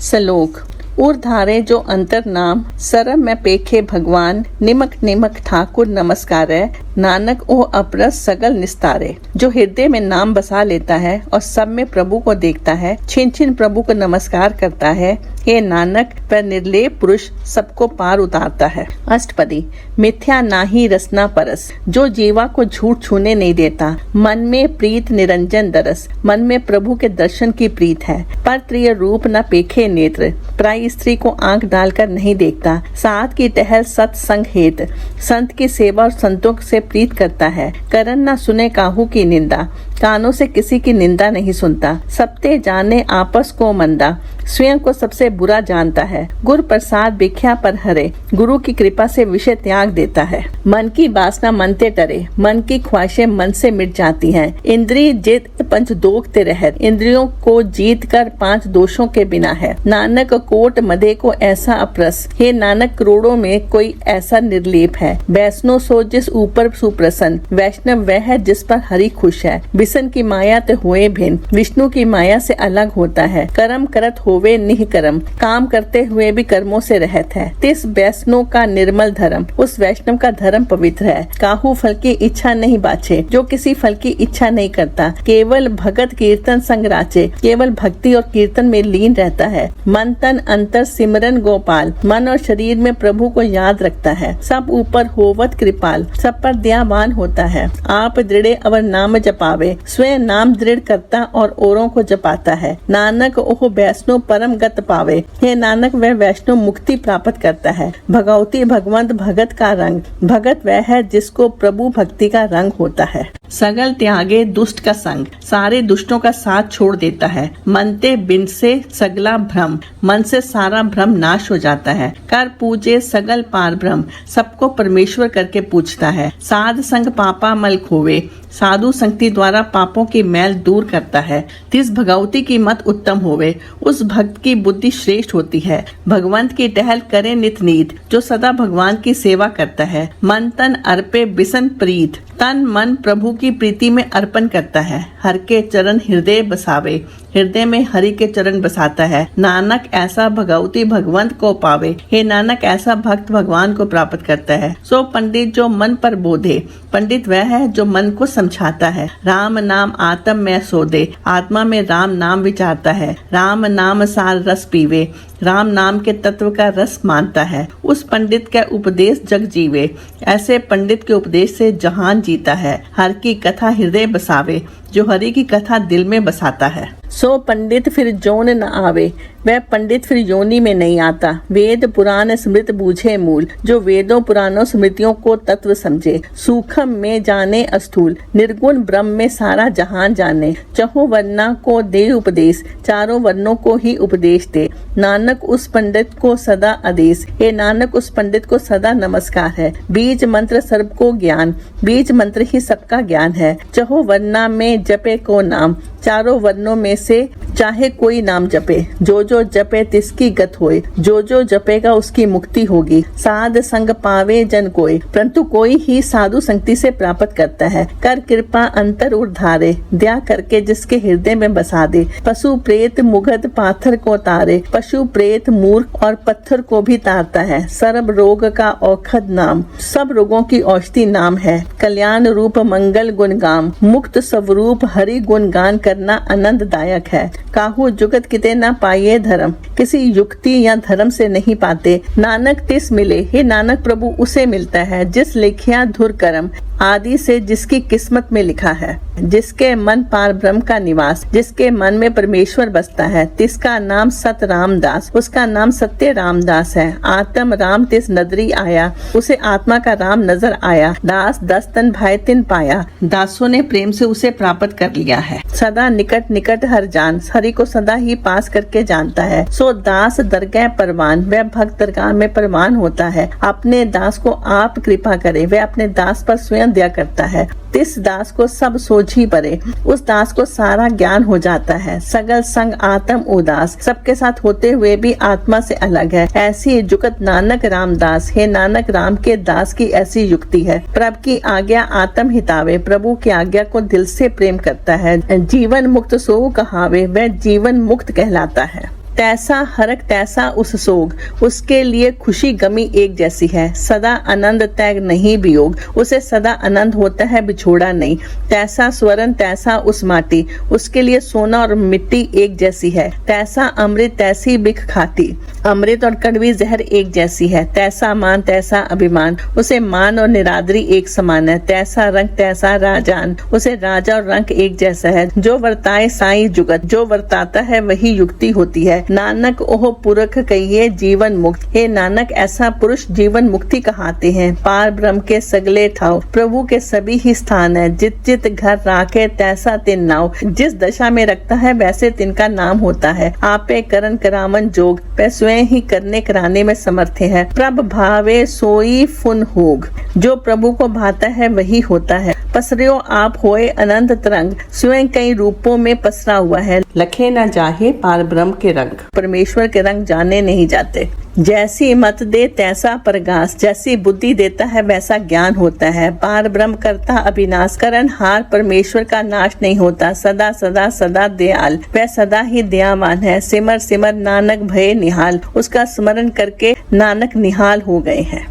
सलोक ऊर्धारे जो अंतर नाम सरम में पेखे भगवान निमक निमक ठाकुर नमस्कारै नानक ओ अपरस सगल निस्तारे। जो हृदय में नाम बसा लेता है और सब में प्रभु को देखता है, छिन छिन प्रभु को नमस्कार करता है, हे नानक पर निर्लेप पुरुष सबको पार उतारता है। अष्टपदी मिथ्या नाही रसना परस जो जीवा को झूठ छूने नहीं देता, मन में प्रीत निरंजन दरस, मन में प्रभु के दर्शन की प्रीत है। पर प्रिय रूप न पेखे नेत्र, पराई स्त्री को आंख डालकर नहीं देखता, साथ की टहल सत्संग हेत, संत की सेवा और संतों से प्रीत करता है। करन न सुने काहू की निंदा, कानों से किसी की निंदा नहीं सुनता। सबते जाने आपस को मंदा, स्वयं को सबसे बुरा जानता है। गुरु प्रसाद भिख्या पर हरे, गुरु की कृपा से विषय त्याग देता है। मन की वासना मनते टरे, मन की ख्वाहिशें मन से मिट जाती हैं। इंद्रिय जित पंच दोखते रहत, इंद्रियों को जीत कर पांच दोषों के बिना है। नानक कोट मधे को ऐसा अप्रस, हे नानक करोड़ों में कोई ऐसा निर्लेप है। वैष्णो सो जिस ऊपर सुप्रसन्न, वैष्णव वह है जिस पर हरि खुश है। विष्णु की माया ते हुए भिन्न, विष्णु की माया से अलग होता है। कर्म करत होवे निह कर्म, काम करते हुए भी कर्मों से रहत है। तिस वैष्णव का निर्मल धर्म, उस वैष्णव का धर्म पवित्र है। काहू फल की इच्छा नहीं बाछे, जो किसी फल की इच्छा नहीं करता। केवल भगत कीर्तन संग राचे, केवल भक्ति और कीर्तन में लीन रहता है। मन तन अंतर सिमरन गोपाल, मन और शरीर में प्रभु को याद रखता है। सब ऊपर होवत कृपाल, सब पर दयावान होता है। आप दृढ़े अवर नाम जपावे, स्वयं नाम दृढ़ करता और औरों को जपाता है। नानक ओह वैष्णव परम गत पावे, हे नानक वह वैष्णव मुक्ति प्राप्त करता है। भगवती भगवंत भगत का रंग, भगत वह है जिसको प्रभु भक्ति का रंग होता है। सगल त्यागे दुष्ट का संग, सारे दुष्टों का साथ छोड़ देता है। मनते बिन से सगला भ्रम, मन से सारा भ्रम नाश हो जाता है। कर पूजे सगल पार ब्रह्म, सबको परमेश्वर करके पूछता है। साध संग पापा मल खोवे, साधु संगति द्वारा पापों की मैल दूर करता है। तिस भगवती की मत उत्तम होवे, उस भक्त की बुद्धि श्रेष्ठ होती है। भगवंत की टहल करे नित नीत, जो सदा भगवान की सेवा करता है। मन तन अर्पे बिसन प्रीत, तन मन प्रभु की प्रीति में अर्पण करता है। हर के चरण हृदय बसावे, हृदय में हरि के चरण बसाता है। नानक ऐसा भगवती भगवंत को पावे, हे नानक ऐसा भक्त भगवान को प्राप्त करता है। सो पंडित जो मन पर बोधे, पंडित वह है जो मन को समझाता है। राम नाम आत्म में सोधे, आत्मा में राम नाम विचारता है। राम नाम सार रस पीवे, राम नाम के तत्व का रस मानता है। उस पंडित का उपदेश जग जीवे, ऐसे पंडित के उपदेश से जहान जीता है। हर की कथा हृदय बसावे, जो हरि की कथा दिल में बसाता है। सो पंडित फिर जोन न आवे, वह पंडित फिर योनि में नहीं आता। वेद पुराण स्मृत बूझे मूल, जो वेदों पुराणों स्मृतियों को तत्व समझे। सूक्ष्म में जाने अस्थूल, निर्गुण ब्रह्म में सारा जहान जाने। चहुं वर्णा को दे उपदेश, चारों वर्णों को ही उपदेश दे। नानक उस पंडित को सदा आदेश, हे नानक उस पंडित को सदा नमस्कार है। बीज मंत्र सर्व को ज्ञान, बीज मंत्र ही सबका ज्ञान है। चहुं वर्णा में जपे को नाम, चारों वर्णों में से चाहे कोई नाम जपे। जो जो जपे तिसकी गत होए, जो जो जपेगा उसकी मुक्ति होगी। साध संग पावे जन कोई, परंतु कोई ही साधु संगति से प्राप्त करता है। कर कृपा अंतर उर्धारे, दया करके जिसके हृदय में बसा दे। पशु प्रेत मुगध पाथर को तारे, पशु प्रेत मूर्ख और पत्थर को भी तारता है। सर्व रोग का औषध नाम, सब रोगों की औषधि नाम है। कल्याण रूप मंगल गुणगाम, मुक्त स्वरूप हरि गुणगान करना आनंददायक है। काहू जुगत किते न पाइए धर्म, किसी युक्ति या धर्म से नहीं पाते। नानक तिस मिले, हे नानक प्रभु उसे मिलता है जिस लिखिया धुर कर्म, आदि से जिसकी किस्मत में लिखा है। जिसके मन पार ब्रह्म का निवास, जिसके मन में परमेश्वर बसता है। तिसका नाम सत रामदास, उसका नाम सत्य रामदास है। आत्म राम तिस नदरी आया, उसे आत्मा का राम नजर आया। दास दस तन भाई तिन पाया, दासों ने प्रेम से उसे प्राप्त कर लिया है। सदा निकट निकट हर जान, हरि को सदा ही पास करके जानता है। सो दास दरगाह परवान, वह भक्त दरगाह में परवान होता है। अपने दास को आप कृपा करे, वह अपने दास पर स्वयं दया करता है। तिस दास को सब सोझी परे, उस दास को सारा ज्ञान हो जाता है। सगल संग आत्म उदास, सबके साथ होते हुए भी आत्मा से अलग है। ऐसी जुगत नानक रामदास, हे नानक राम के दास की ऐसी युक्ति है। प्रभु की आज्ञा आत्म हितावे, प्रभु की आज्ञा को दिल से प्रेम करता है। जीवन मुक्त सो कहावे, वह जीवन मुक्त कहलाता है। तैसा हरक तैसा उस सोग, उसके लिए खुशी गमी एक जैसी है। सदा आनंद त्याग नहीं वियोग, उसे सदा आनंद होता है बिछोड़ा नहीं। तैसा स्वरण तैसा उस माटी, उसके लिए सोना और मिट्टी एक जैसी है। तैसा अमृत तैसी बिख खाती, अमृत और कड़वी जहर एक जैसी है। तैसा मान तैसा अभिमान, उसे मान और निरादरी एक समान है। तैसा रंग तैसा राजान, उसे राजा और रंग एक जैसा है। जो वर्ताए साई जुगत, जो वर्ताता है वही युक्ति होती है। नानक ओह पुरख कहिए जीवन मुक्त, हे नानक ऐसा पुरुष जीवन मुक्ति कहाते हैं। पार ब्रह्म के सगले ठाव, प्रभु के सभी ही स्थान है। जित जित घर राखे तैसा तिन नाव, जिस दशा में रखता है वैसे तिनका नाम होता है। आपे करन करावन जोग, वह स्वयं ही करने कराने में समर्थ है। प्रभ भावे सोई फुन होग, जो प्रभु को भाता है वही होता है। पसरियो आप होए अनंत तरंग, स्वयं कई रूपों में पसरा हुआ है। लखे न जाहे पार ब्रह्म के रंग, परमेश्वर के रंग जाने नहीं जाते। जैसी मत दे तैसा प्रगास, जैसी बुद्धि देता है वैसा ज्ञान होता है। पार ब्रह्म करता अविनाश, करन हार परमेश्वर का नाश नहीं होता। सदा सदा सदा दयाल, वह सदा ही दयावान है। सिमर सिमर नानक भये निहाल, उसका स्मरण करके नानक निहाल हो गए हैं।